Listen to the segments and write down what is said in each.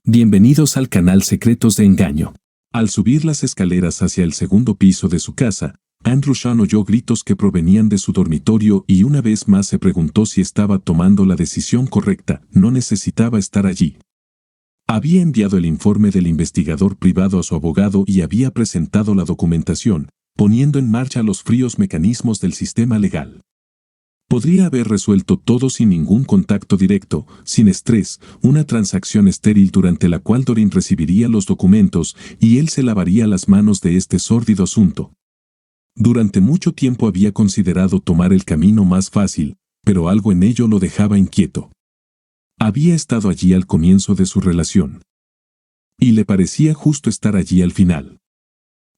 Bienvenidos al canal Secretos de Engaño. Al subir las escaleras hacia el segundo piso de su casa, Andrew Sean oyó gritos que provenían de su dormitorio y una vez más se preguntó si estaba tomando la decisión correcta. No necesitaba estar allí. Había enviado el informe del investigador privado a su abogado y había presentado la documentación, poniendo en marcha los fríos mecanismos del sistema legal. Podría haber resuelto todo sin ningún contacto directo, sin estrés, una transacción estéril durante la cual Doreen recibiría los documentos y él se lavaría las manos de este sórdido asunto. Durante mucho tiempo había considerado tomar el camino más fácil, pero algo en ello lo dejaba inquieto. Había estado allí al comienzo de su relación. Y le parecía justo estar allí al final.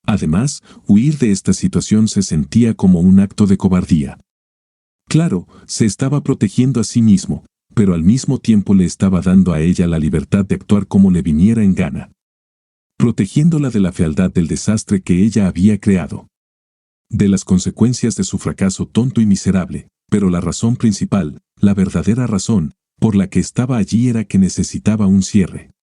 Además, huir de esta situación se sentía como un acto de cobardía. Claro, se estaba protegiendo a sí mismo, pero al mismo tiempo le estaba dando a ella la libertad de actuar como le viniera en gana. Protegiéndola de la fealdad del desastre que ella había creado. De las consecuencias de su fracaso tonto y miserable, pero la razón principal, la verdadera razón, por la que estaba allí era que necesitaba un cierre.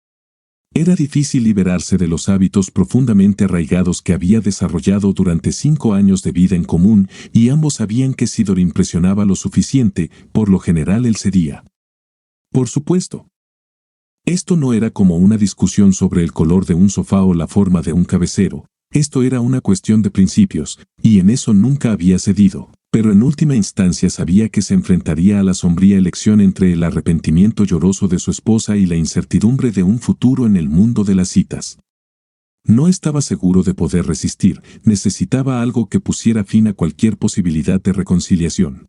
Era difícil liberarse de los hábitos profundamente arraigados que había desarrollado durante 5 años de vida en común, y ambos sabían que si Doreen presionaba lo suficiente, por lo general él cedía. Por supuesto. Esto no era como una discusión sobre el color de un sofá o la forma de un cabecero. Esto era una cuestión de principios, y en eso nunca había cedido. Pero en última instancia sabía que se enfrentaría a la sombría elección entre el arrepentimiento lloroso de su esposa y la incertidumbre de un futuro en el mundo de las citas. No estaba seguro de poder resistir, necesitaba algo que pusiera fin a cualquier posibilidad de reconciliación.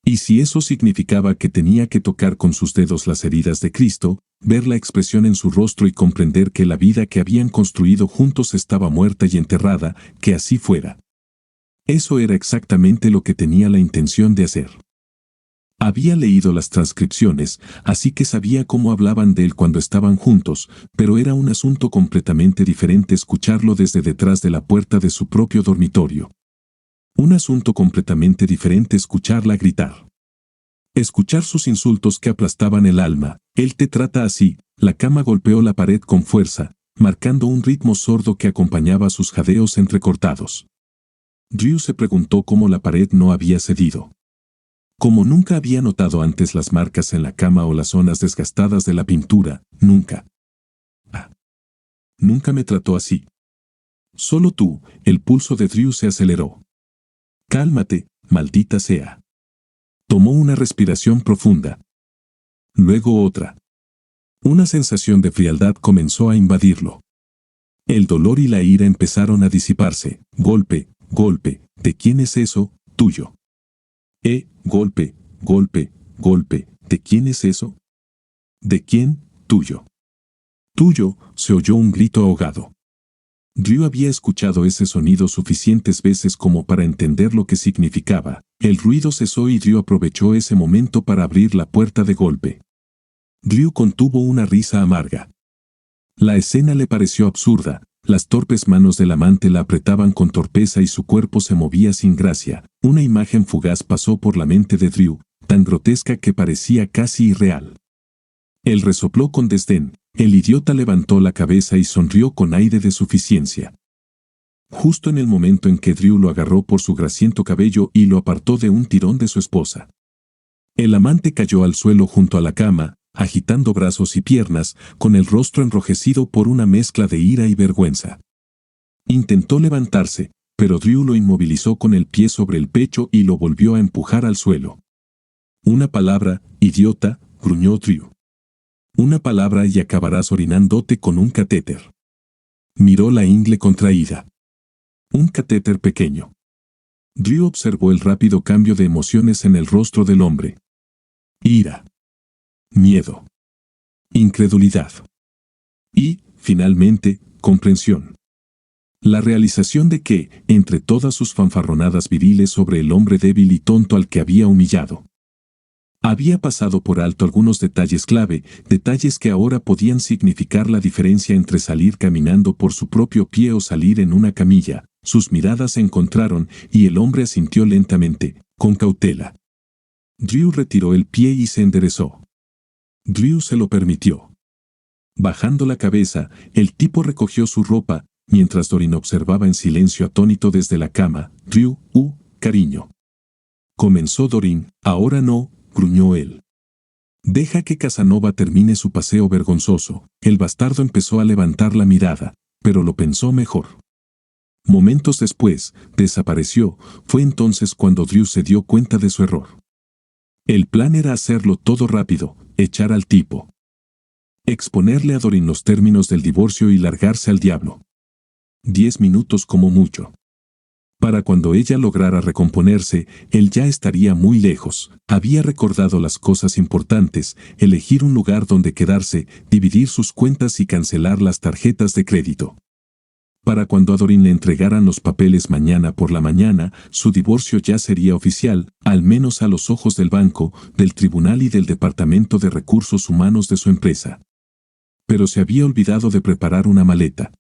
Y si eso significaba que tenía que tocar con sus dedos las heridas de Cristo, ver la expresión en su rostro y comprender que la vida que habían construido juntos estaba muerta y enterrada, que así fuera. Eso era exactamente lo que tenía la intención de hacer. Había leído las transcripciones, así que sabía cómo hablaban de él cuando estaban juntos, pero era un asunto completamente diferente escucharlo desde detrás de la puerta de su propio dormitorio. Un asunto completamente diferente escucharla gritar. Escuchar sus insultos que aplastaban el alma. Él te trata así. La cama golpeó la pared con fuerza, marcando un ritmo sordo que acompañaba sus jadeos entrecortados. Drew se preguntó cómo la pared no había cedido. Como nunca había notado antes las marcas en la cama o las zonas desgastadas de la pintura, nunca. Nunca me trató así. Solo tú. El pulso de Drew se aceleró. Cálmate, maldita sea. Tomó una respiración profunda. Luego otra. Una sensación de frialdad comenzó a invadirlo. El dolor y la ira empezaron a disiparse. Golpe, golpe. ¿De quién es eso? Tuyo. Golpe, golpe, golpe. ¿De quién es eso? ¿De quién? Tuyo. Tuyo, se oyó un grito ahogado. Drew había escuchado ese sonido suficientes veces como para entender lo que significaba. El ruido cesó y Drew aprovechó ese momento para abrir la puerta de golpe. Drew contuvo una risa amarga. La escena le pareció absurda. Las torpes manos del amante la apretaban con torpeza y su cuerpo se movía sin gracia. Una imagen fugaz pasó por la mente de Drew, tan grotesca que parecía casi irreal. Él resopló con desdén. El idiota levantó la cabeza y sonrió con aire de suficiencia. Justo en el momento en que Drew lo agarró por su grasiento cabello y lo apartó de un tirón de su esposa. El amante cayó al suelo junto a la cama, agitando brazos y piernas, con el rostro enrojecido por una mezcla de ira y vergüenza. Intentó levantarse, pero Drew lo inmovilizó con el pie sobre el pecho y lo volvió a empujar al suelo. Una palabra, idiota, gruñó Drew. Una palabra y acabarás orinándote con un catéter. Miró la ingle contraída. Un catéter pequeño. Drew observó el rápido cambio de emociones en el rostro del hombre. Ira. Miedo. Incredulidad. Y, finalmente, comprensión. La realización de que, entre todas sus fanfarronadas viriles sobre el hombre débil y tonto al que había humillado, había pasado por alto algunos detalles clave, detalles que ahora podían significar la diferencia entre salir caminando por su propio pie o salir en una camilla. Sus miradas se encontraron y el hombre asintió lentamente, con cautela. Drew retiró el pie y se enderezó. Drew se lo permitió. Bajando la cabeza, el tipo recogió su ropa, mientras Doreen observaba en silencio atónito desde la cama. Drew, cariño. Comenzó Doreen. Ahora no, gruñó él. Deja que Casanova termine su paseo vergonzoso. El bastardo empezó a levantar la mirada, pero lo pensó mejor. Momentos después, desapareció. Fue entonces cuando Drew se dio cuenta de su error. El plan era hacerlo todo rápido, echar al tipo. Exponerle a Doreen los términos del divorcio y largarse al diablo. 10 minutos como mucho. Para cuando ella lograra recomponerse, él ya estaría muy lejos. Había recordado las cosas importantes, elegir un lugar donde quedarse, dividir sus cuentas y cancelar las tarjetas de crédito. Para cuando a Doreen le entregaran los papeles mañana por la mañana, su divorcio ya sería oficial, al menos a los ojos del banco, del tribunal y del departamento de recursos humanos de su empresa. Pero se había olvidado de preparar una maleta.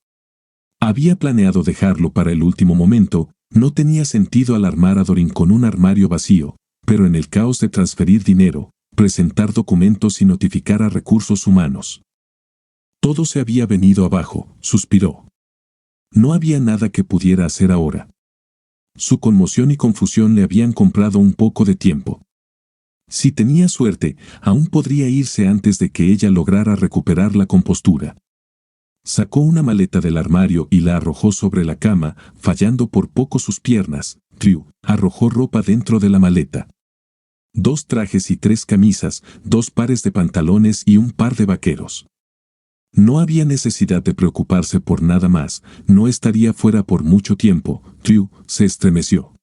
Había planeado dejarlo para el último momento. No tenía sentido alarmar a Doreen con un armario vacío, pero en el caos de transferir dinero, presentar documentos y notificar a recursos humanos. Todo se había venido abajo, suspiró. No había nada que pudiera hacer ahora. Su conmoción y confusión le habían comprado un poco de tiempo. Si tenía suerte, aún podría irse antes de que ella lograra recuperar la compostura. Sacó una maleta del armario y la arrojó sobre la cama, fallando por poco sus piernas. Drew arrojó ropa dentro de la maleta. 2 trajes y 3 camisas, 2 pares de pantalones y un par de vaqueros. No había necesidad de preocuparse por nada más, no estaría fuera por mucho tiempo. Drew se estremeció.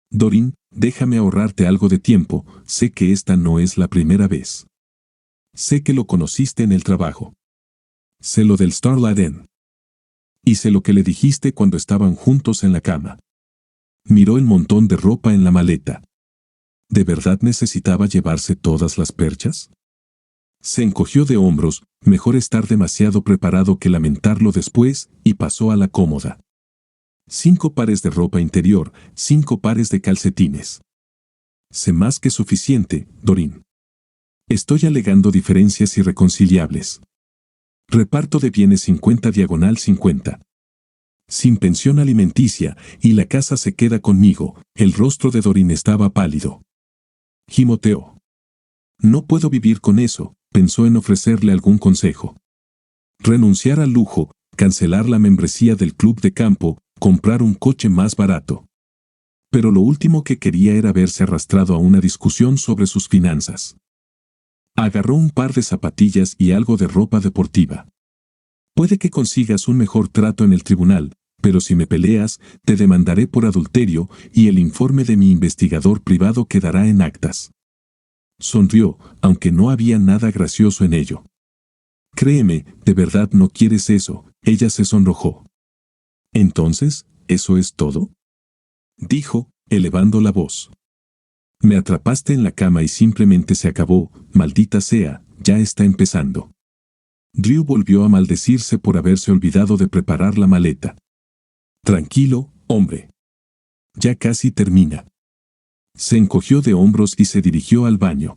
Doreen, déjame ahorrarte algo de tiempo, sé que esta no es la primera vez. Sé que lo conociste en el trabajo. Sé lo del Starlight Inn. Y sé lo que le dijiste cuando estaban juntos en la cama. Miró el montón de ropa en la maleta. ¿De verdad necesitaba llevarse todas las perchas? Se encogió de hombros, mejor estar demasiado preparado que lamentarlo después, y pasó a la cómoda. 5 pares de ropa interior, 5 pares de calcetines. Sé más que suficiente, Doreen. Estoy alegando diferencias irreconciliables. Reparto de bienes 50/50. Sin pensión alimenticia, y la casa se queda conmigo. El rostro de Doreen estaba pálido. Gimoteó. No puedo vivir con eso, pensó en ofrecerle algún consejo. Renunciar al lujo, cancelar la membresía del club de campo, comprar un coche más barato. Pero lo último que quería era verse arrastrado a una discusión sobre sus finanzas. Agarró un par de zapatillas y algo de ropa deportiva. Puede que consigas un mejor trato en el tribunal, pero si me peleas, te demandaré por adulterio y el informe de mi investigador privado quedará en actas. Sonrió, aunque no había nada gracioso en ello. Créeme, de verdad no quieres eso. Ella se sonrojó. Entonces, ¿eso es todo?, dijo, elevando la voz. Me atrapaste en la cama y simplemente se acabó, maldita sea, ya está empezando. Drew volvió a maldecirse por haberse olvidado de preparar la maleta. Tranquilo, hombre. Ya casi termina. Se encogió de hombros y se dirigió al baño.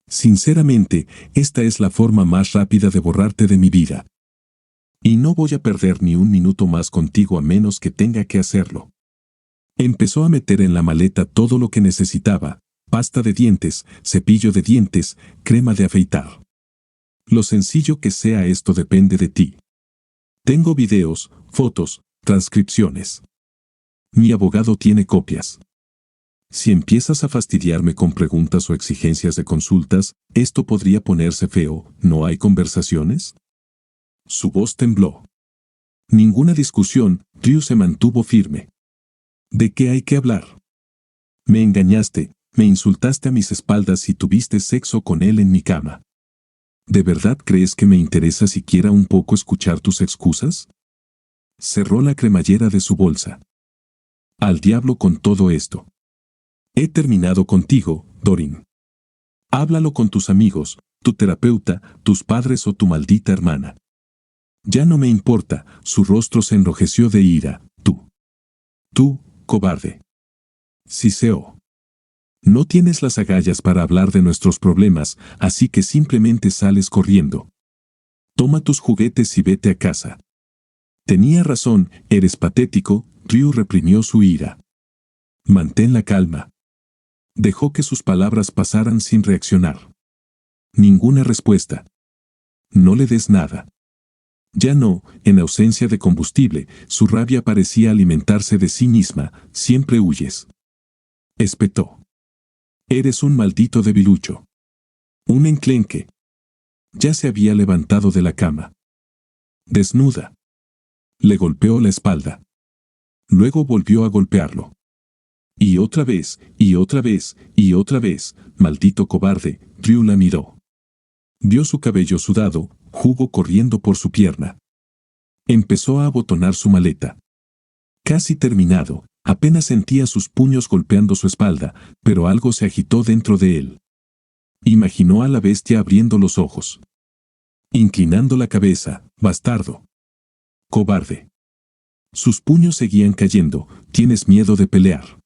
Sinceramente, esta es la forma más rápida de borrarte de mi vida. Y no voy a perder ni un minuto más contigo a menos que tenga que hacerlo. Empezó a meter en la maleta todo lo que necesitaba: pasta de dientes, cepillo de dientes, crema de afeitar. Lo sencillo que sea esto depende de ti. Tengo videos, fotos, transcripciones. Mi abogado tiene copias. Si empiezas a fastidiarme con preguntas o exigencias de consultas, esto podría ponerse feo. ¿No hay conversaciones? Su voz tembló. Ninguna discusión. Drew se mantuvo firme. ¿De qué hay que hablar? Me engañaste, me insultaste a mis espaldas y tuviste sexo con él en mi cama. ¿De verdad crees que me interesa siquiera un poco escuchar tus excusas? Cerró la cremallera de su bolsa. Al diablo con todo esto. He terminado contigo, Doreen. Háblalo con tus amigos, tu terapeuta, tus padres o tu maldita hermana. Ya no me importa. Su rostro se enrojeció de ira. Tú, cobarde. Siseó. No tienes las agallas para hablar de nuestros problemas, así que simplemente sales corriendo. Toma tus juguetes y vete a casa. Tenía razón, eres patético. Drew reprimió su ira. Mantén la calma. Dejó que sus palabras pasaran sin reaccionar. Ninguna respuesta. No le des nada. Ya no, en ausencia de combustible, su rabia parecía alimentarse de sí misma. Siempre huyes. Espetó. Eres un maldito debilucho. Un enclenque. Ya se había levantado de la cama. Desnuda. Le golpeó la espalda. Luego volvió a golpearlo. Y otra vez, y otra vez, y otra vez. Maldito cobarde. Drew la miró. Vio su cabello sudado, jugo corriendo por su pierna. Empezó a abotonar su maleta. Casi terminado, apenas sentía sus puños golpeando su espalda, pero algo se agitó dentro de él. Imaginó a la bestia abriendo los ojos. Inclinando la cabeza, bastardo. Cobarde. Sus puños seguían cayendo. Tienes miedo de pelear.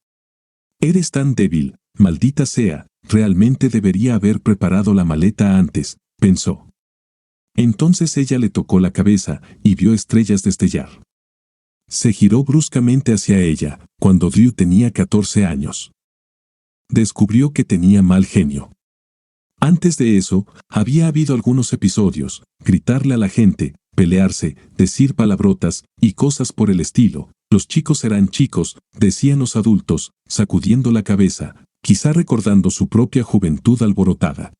Eres tan débil, maldita sea, realmente debería haber preparado la maleta antes, pensó. Entonces ella le tocó la cabeza y vio estrellas destellar. Se giró bruscamente hacia ella, cuando Drew tenía 14 años. Descubrió que tenía mal genio. Antes de eso, había habido algunos episodios, gritarle a la gente, pelearse, decir palabrotas y cosas por el estilo. Los chicos eran chicos, decían los adultos, sacudiendo la cabeza, quizá recordando su propia juventud alborotada.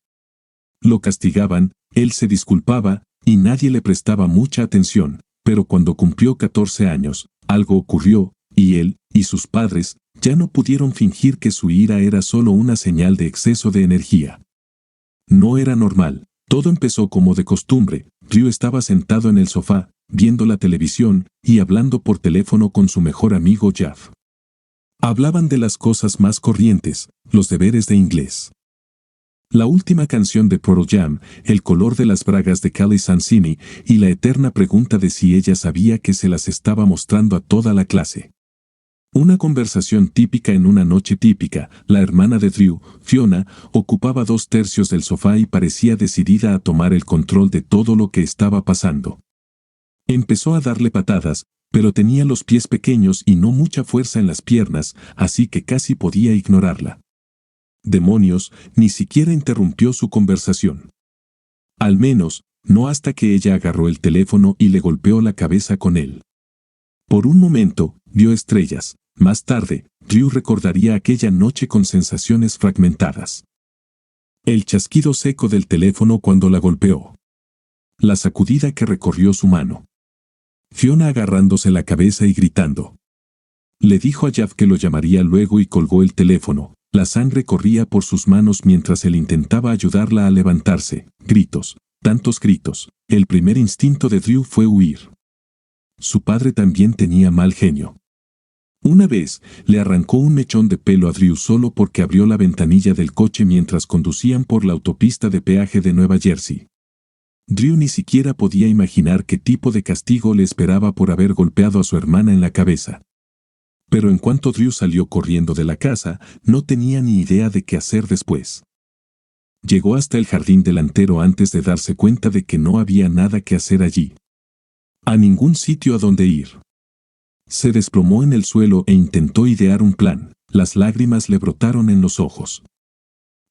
Lo castigaban, él se disculpaba, y nadie le prestaba mucha atención, pero cuando cumplió 14 años, algo ocurrió, y él, y sus padres, ya no pudieron fingir que su ira era solo una señal de exceso de energía. No era normal, todo empezó como de costumbre. Drew estaba sentado en el sofá, viendo la televisión, y hablando por teléfono con su mejor amigo Jeff. Hablaban de las cosas más corrientes, los deberes de inglés. La última canción de Pearl Jam, el color de las bragas de Kelly Sansini, y la eterna pregunta de si ella sabía que se las estaba mostrando a toda la clase. Una conversación típica en una noche típica. La hermana de Drew, Fiona, ocupaba 2/3 del sofá y parecía decidida a tomar el control de todo lo que estaba pasando. Empezó a darle patadas, pero tenía los pies pequeños y no mucha fuerza en las piernas, así que casi podía ignorarla. Demonios, ni siquiera interrumpió su conversación. Al menos, no hasta que ella agarró el teléfono y le golpeó la cabeza con él. Por un momento, vio estrellas. Más tarde, Drew recordaría aquella noche con sensaciones fragmentadas. El chasquido seco del teléfono cuando la golpeó. La sacudida que recorrió su mano. Fiona agarrándose la cabeza y gritando. Le dijo a Jeff que lo llamaría luego y colgó el teléfono. La sangre corría por sus manos mientras él intentaba ayudarla a levantarse. Gritos, tantos gritos. El primer instinto de Drew fue huir. Su padre también tenía mal genio. Una vez, le arrancó un mechón de pelo a Drew solo porque abrió la ventanilla del coche mientras conducían por la autopista de peaje de Nueva Jersey. Drew ni siquiera podía imaginar qué tipo de castigo le esperaba por haber golpeado a su hermana en la cabeza. Pero en cuanto Drew salió corriendo de la casa, no tenía ni idea de qué hacer después. Llegó hasta el jardín delantero antes de darse cuenta de que no había nada que hacer allí. A ningún sitio a donde ir. Se desplomó en el suelo e intentó idear un plan. Las lágrimas le brotaron en los ojos.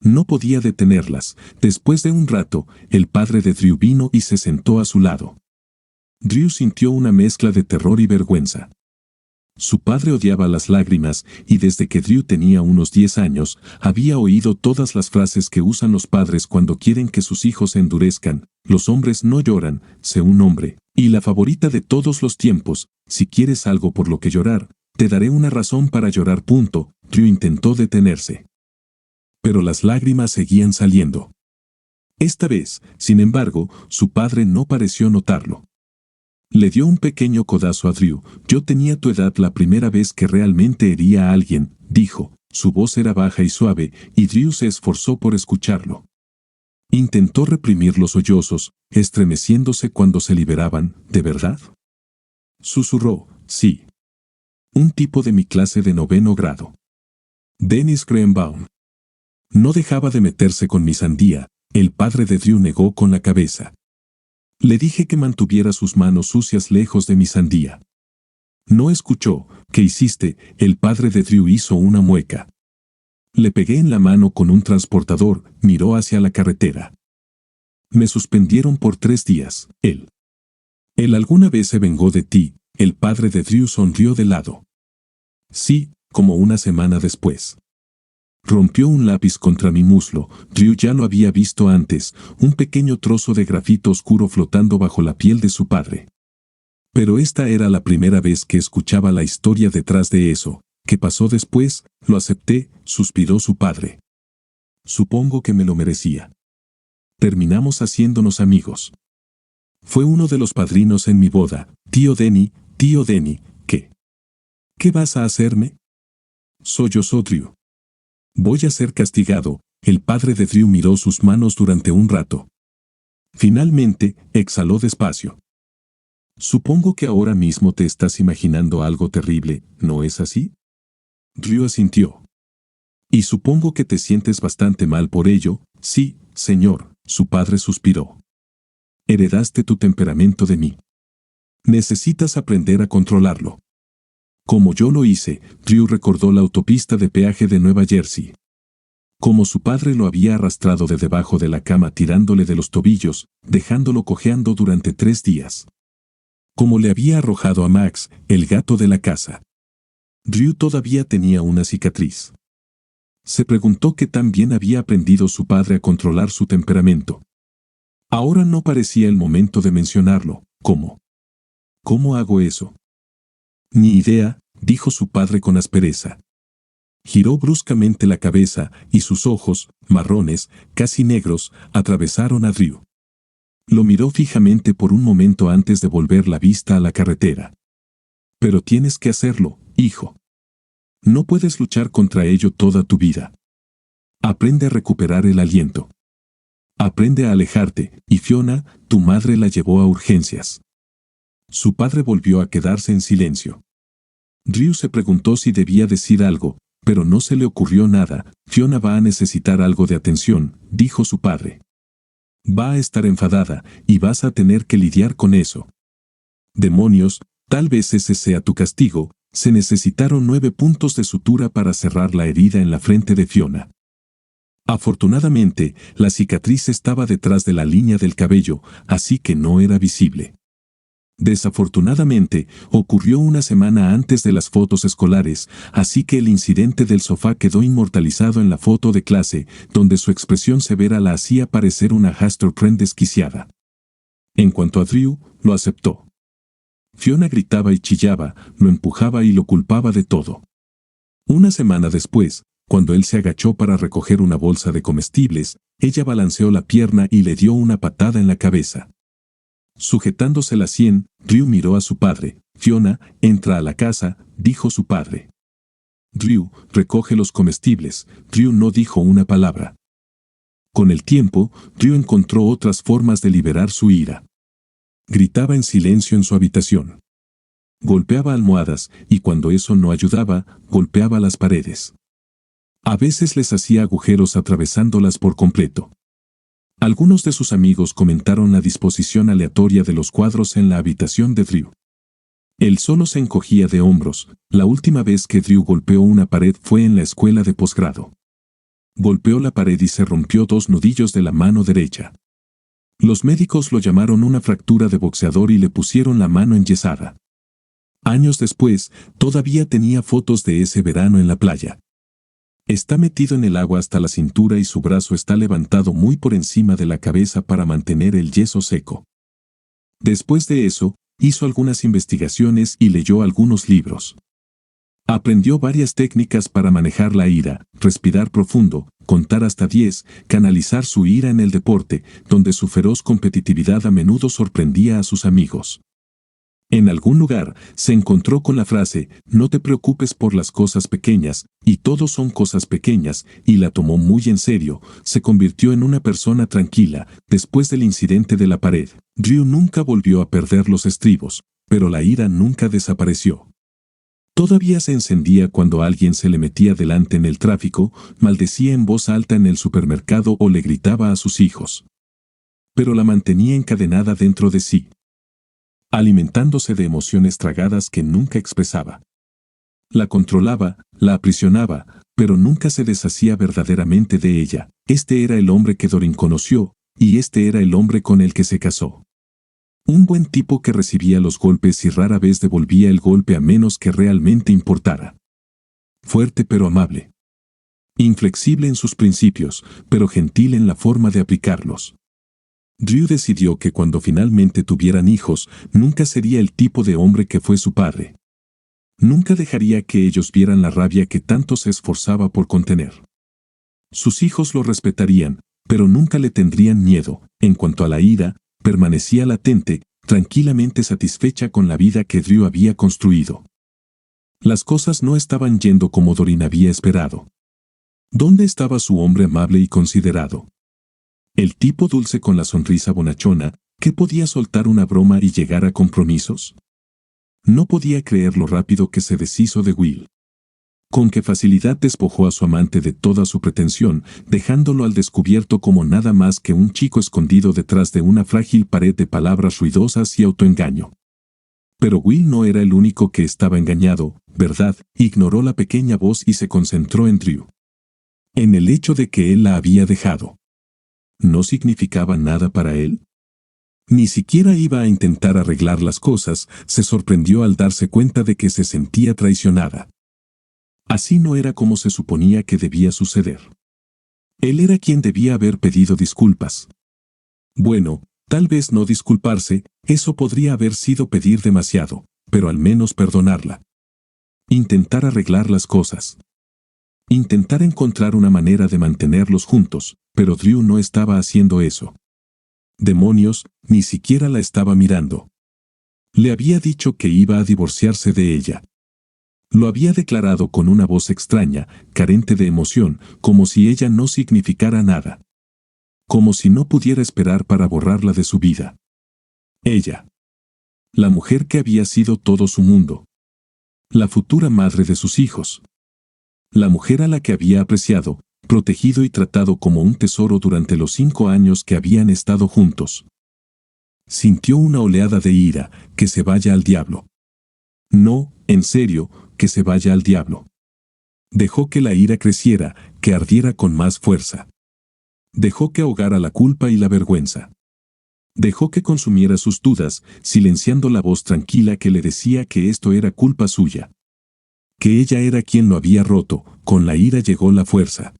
No podía detenerlas. Después de un rato, el padre de Drew vino y se sentó a su lado. Drew sintió una mezcla de terror y vergüenza. Su padre odiaba las lágrimas, y desde que Drew tenía unos 10 años, había oído todas las frases que usan los padres cuando quieren que sus hijos se endurezcan. Los hombres no lloran, sé un hombre. Y la favorita de todos los tiempos, si quieres algo por lo que llorar, te daré una razón para llorar. Drew intentó detenerse. Pero las lágrimas seguían saliendo. Esta vez, sin embargo, su padre no pareció notarlo. Le dio un pequeño codazo a Drew. Yo tenía tu edad la primera vez que realmente hería a alguien, dijo. Su voz era baja y suave, y Drew se esforzó por escucharlo. Intentó reprimir los sollozos, estremeciéndose cuando se liberaban. ¿De verdad? Susurró, sí. Un tipo de mi clase de 9º grado. Dennis Greenbaum. No dejaba de meterse con mi sandía. El padre de Drew negó con la cabeza. Le dije que mantuviera sus manos sucias lejos de mi sandía. No escuchó. ¿Qué hiciste? El padre de Drew hizo una mueca. Le pegué en la mano con un transportador, miró hacia la carretera. Me suspendieron por 3 días. Él alguna vez se vengó de ti. El padre de Drew sonrió de lado. Sí, como una semana después. Rompió un lápiz contra mi muslo. Drew ya lo había visto antes, un pequeño trozo de grafito oscuro flotando bajo la piel de su padre. Pero esta era la primera vez que escuchaba la historia detrás de eso. ¿Qué pasó después? Lo acepté, suspiró su padre. Supongo que me lo merecía. Terminamos haciéndonos amigos. Fue uno de los padrinos en mi boda. Tío Denny, ¿qué? ¿Qué vas a hacerme? Sollozó Drew. Voy a ser castigado. El padre de Drew miró sus manos durante un rato. Finalmente, exhaló despacio. Supongo que ahora mismo te estás imaginando algo terrible, ¿no es así? Drew asintió. Y supongo que te sientes bastante mal por ello. Sí, señor, su padre suspiró. Heredaste tu temperamento de mí. Necesitas aprender a controlarlo. Como yo lo hice, Drew recordó la autopista de peaje de Nueva Jersey. Como su padre lo había arrastrado de debajo de la cama tirándole de los tobillos, dejándolo cojeando durante 3 días. Como le había arrojado a Max, el gato de la casa. Drew todavía tenía una cicatriz. Se preguntó qué tan bien había aprendido su padre a controlar su temperamento. Ahora no parecía el momento de mencionarlo. ¿Cómo? ¿Cómo hago eso? Ni idea, dijo su padre con aspereza. Giró bruscamente la cabeza y sus ojos, marrones, casi negros, atravesaron a Drew. Lo miró fijamente por un momento antes de volver la vista a la carretera. Pero tienes que hacerlo, hijo. No puedes luchar contra ello toda tu vida. Aprende a recuperar el aliento. Aprende a alejarte, y Fiona, tu madre la llevó a urgencias. Su padre volvió a quedarse en silencio. Drew se preguntó si debía decir algo, pero no se le ocurrió nada. Fiona va a necesitar algo de atención, dijo su padre. Va a estar enfadada, y vas a tener que lidiar con eso. Demonios, tal vez ese sea tu castigo. Se necesitaron 9 puntos de sutura para cerrar la herida en la frente de Fiona. Afortunadamente, la cicatriz estaba detrás de la línea del cabello, así que no era visible. Desafortunadamente, ocurrió una semana antes de las fotos escolares, así que el incidente del sofá quedó inmortalizado en la foto de clase, donde su expresión severa la hacía parecer una Hastorpren desquiciada. En cuanto a Drew, lo aceptó. Fiona gritaba y chillaba, lo empujaba y lo culpaba de todo. Una semana después, cuando él se agachó para recoger una bolsa de comestibles, ella balanceó la pierna y le dio una patada en la cabeza. Sujetándose la sien, Drew miró a su padre. Fiona, entra a la casa, dijo su padre. Drew, recoge los comestibles. Drew no dijo una palabra. Con el tiempo, Drew encontró otras formas de liberar su ira. Gritaba en silencio en su habitación. Golpeaba almohadas, y cuando eso no ayudaba, golpeaba las paredes. A veces les hacía agujeros atravesándolas por completo. Algunos de sus amigos comentaron la disposición aleatoria de los cuadros en la habitación de Drew. Él solo se encogía de hombros. La última vez que Drew golpeó una pared fue en la escuela de posgrado. Golpeó la pared y se rompió 2 nudillos de la mano derecha. Los médicos lo llamaron una fractura de boxeador y le pusieron la mano enyesada. Años después, todavía tenía fotos de ese verano en la playa. Está metido en el agua hasta la cintura y su brazo está levantado muy por encima de la cabeza para mantener el yeso seco. Después de eso, hizo algunas investigaciones y leyó algunos libros. Aprendió varias técnicas para manejar la ira, respirar profundo, contar hasta 10, canalizar su ira en el deporte, donde su feroz competitividad a menudo sorprendía a sus amigos. En algún lugar, se encontró con la frase, no te preocupes por las cosas pequeñas, y todo son cosas pequeñas, y la tomó muy en serio. Se convirtió en una persona tranquila. Después del incidente de la pared, Drew nunca volvió a perder los estribos, pero la ira nunca desapareció. Todavía se encendía cuando alguien se le metía delante en el tráfico, maldecía en voz alta en el supermercado o le gritaba a sus hijos. pero la mantenía encadenada dentro de sí, alimentándose de emociones tragadas que nunca expresaba. La controlaba, la aprisionaba, pero nunca se deshacía verdaderamente de ella. Este era el hombre que Doreen conoció, y este era el hombre con el que se casó. Un buen tipo que recibía los golpes y rara vez devolvía el golpe a menos que realmente importara. Fuerte pero amable. Inflexible en sus principios, pero gentil en la forma de aplicarlos. Drew decidió que cuando finalmente tuvieran hijos, nunca sería el tipo de hombre que fue su padre. Nunca dejaría que ellos vieran la rabia que tanto se esforzaba por contener. Sus hijos lo respetarían, pero nunca le tendrían miedo. En cuanto a la ira, permanecía latente, tranquilamente satisfecha con la vida que Drew había construido. Las cosas no estaban yendo como Doreen había esperado. ¿Dónde estaba su hombre amable y considerado? El tipo dulce con la sonrisa bonachona, que podía soltar una broma y llegar a compromisos. No podía creer lo rápido que se deshizo de Will. Con qué facilidad despojó a su amante de toda su pretensión, dejándolo al descubierto como nada más que un chico escondido detrás de una frágil pared de palabras ruidosas y autoengaño. Pero Will no era el único que estaba engañado, ¿verdad? Ignoró la pequeña voz y se concentró en Drew. En el hecho de que él la había dejado. ¿No significaba nada para él? Ni siquiera iba a intentar arreglar las cosas, se sorprendió al darse cuenta de que se sentía traicionada. Así no era como se suponía que debía suceder. Él era quien debía haber pedido disculpas. Bueno, tal vez no disculparse, eso podría haber sido pedir demasiado, pero al menos perdonarla. Intentar arreglar las cosas. Intentar encontrar una manera de mantenerlos juntos, pero Drew no estaba haciendo eso. Demonios, ni siquiera la estaba mirando. Le había dicho que iba a divorciarse de ella. Lo había declarado con una voz extraña, carente de emoción, como si ella no significara nada. Como si no pudiera esperar para borrarla de su vida. Ella. La mujer que había sido todo su mundo. La futura madre de sus hijos. La mujer a la que había apreciado, protegido y tratado como un tesoro durante los 5 años que habían estado juntos. Sintió una oleada de ira, que se vaya al diablo. No, en serio, que se vaya al diablo. Dejó que la ira creciera, que ardiera con más fuerza. Dejó que ahogara la culpa y la vergüenza. Dejó que consumiera sus dudas, silenciando la voz tranquila que le decía que esto era culpa suya. Que ella era quien lo había roto. Con la ira llegó la fuerza.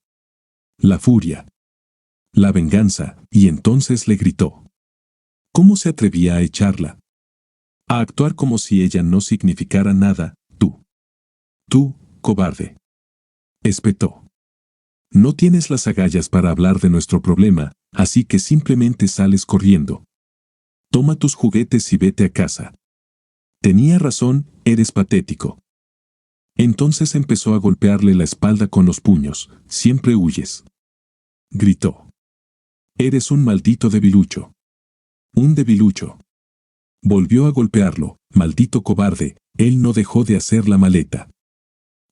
La furia. La venganza, y entonces le gritó. ¿Cómo se atrevía a echarla? A actuar como si ella no significara nada, tú. Tú, cobarde. Espetó. No tienes las agallas para hablar de nuestro problema, así que simplemente sales corriendo. Toma tus juguetes y vete a casa. Tenía razón, eres patético. Entonces empezó a golpearle la espalda con los puños. Siempre huyes. Gritó. Eres un maldito debilucho. Un debilucho. Volvió a golpearlo. Maldito cobarde. Él no dejó de hacer la maleta.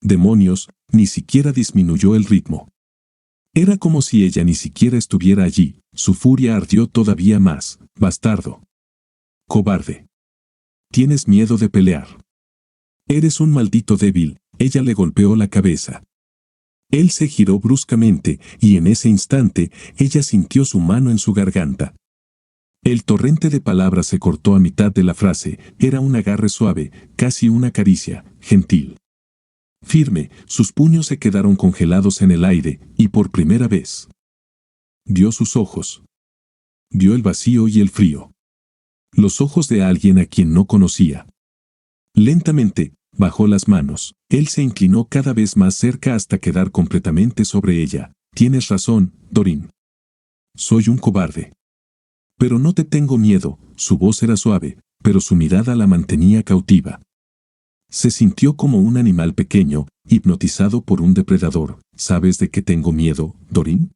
Demonios, ni siquiera disminuyó el ritmo. Era como si ella ni siquiera estuviera allí. Su furia ardió todavía más. Bastardo. Cobarde. Tienes miedo de pelear. Eres un maldito débil. Ella le golpeó la cabeza. Él se giró bruscamente, y en ese instante, ella sintió su mano en su garganta. El torrente de palabras se cortó a mitad de la frase. Era un agarre suave, casi una caricia, gentil. Firme, sus puños se quedaron congelados en el aire, y por primera vez. Vio sus ojos. Vio el vacío y el frío. Los ojos de alguien a quien no conocía. Lentamente, bajó las manos. Él se inclinó cada vez más cerca hasta quedar completamente sobre ella. Tienes razón, Doreen. Soy un cobarde. Pero no te tengo miedo. Su voz era suave, pero su mirada la mantenía cautiva. Se sintió como un animal pequeño, hipnotizado por un depredador. ¿Sabes de qué tengo miedo, Doreen?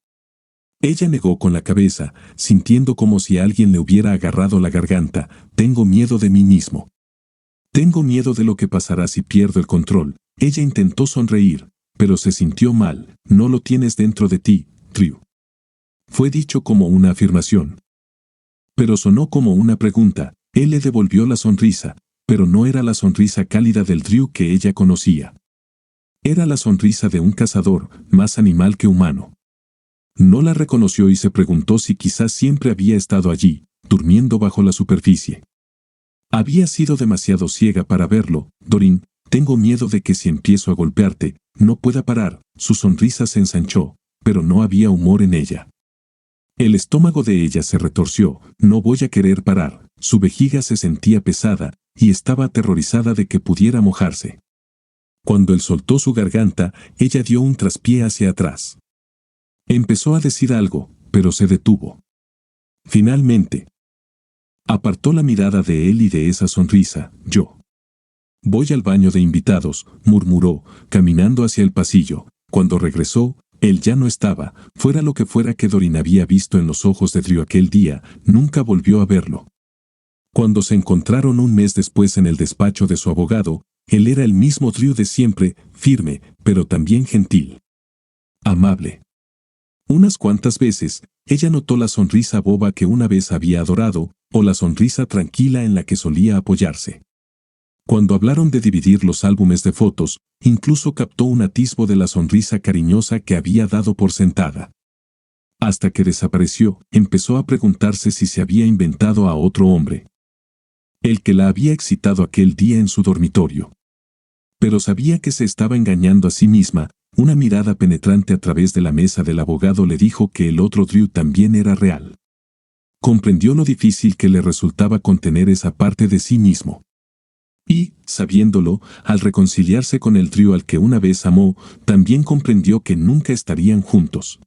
Ella negó con la cabeza, sintiendo como si alguien le hubiera agarrado la garganta. Tengo miedo de mí mismo. Tengo miedo de lo que pasará si pierdo el control. Ella intentó sonreír, pero se sintió mal. No lo tienes dentro de ti, Drew. Fue dicho como una afirmación. Pero sonó como una pregunta. Él le devolvió la sonrisa, pero no era la sonrisa cálida del Drew que ella conocía. Era la sonrisa de un cazador, más animal que humano. No la reconoció y se preguntó si quizás siempre había estado allí, durmiendo bajo la superficie. Había sido demasiado ciega para verlo. Doreen, tengo miedo de que si empiezo a golpearte, no pueda parar. Su sonrisa se ensanchó, pero no había humor en ella. El estómago de ella se retorció. No voy a querer parar. Su vejiga se sentía pesada, y estaba aterrorizada de que pudiera mojarse. Cuando él soltó su garganta, ella dio un traspié hacia atrás. Empezó a decir algo, pero se detuvo. Finalmente, apartó la mirada de él y de esa sonrisa. Yo voy al baño de invitados, murmuró, caminando hacia el pasillo. Cuando regresó, él ya no estaba. Fuera lo que fuera que Doreen había visto en los ojos de Drew aquel día, nunca volvió a verlo. Cuando se encontraron un mes después en el despacho de su abogado, él era el mismo Drew de siempre, firme, pero también gentil. Amable. Unas cuantas veces, ella notó la sonrisa boba que una vez había adorado, o la sonrisa tranquila en la que solía apoyarse. Cuando hablaron de dividir los álbumes de fotos, incluso captó un atisbo de la sonrisa cariñosa que había dado por sentada. Hasta que desapareció, empezó a preguntarse si se había inventado a otro hombre. El que la había excitado aquel día en su dormitorio. Pero sabía que se estaba engañando a sí misma. Una mirada penetrante a través de la mesa del abogado le dijo que el otro Drew también era real. Comprendió lo difícil que le resultaba contener esa parte de sí mismo. Y, sabiéndolo, al reconciliarse con el Drew al que una vez amó, también comprendió que nunca estarían juntos.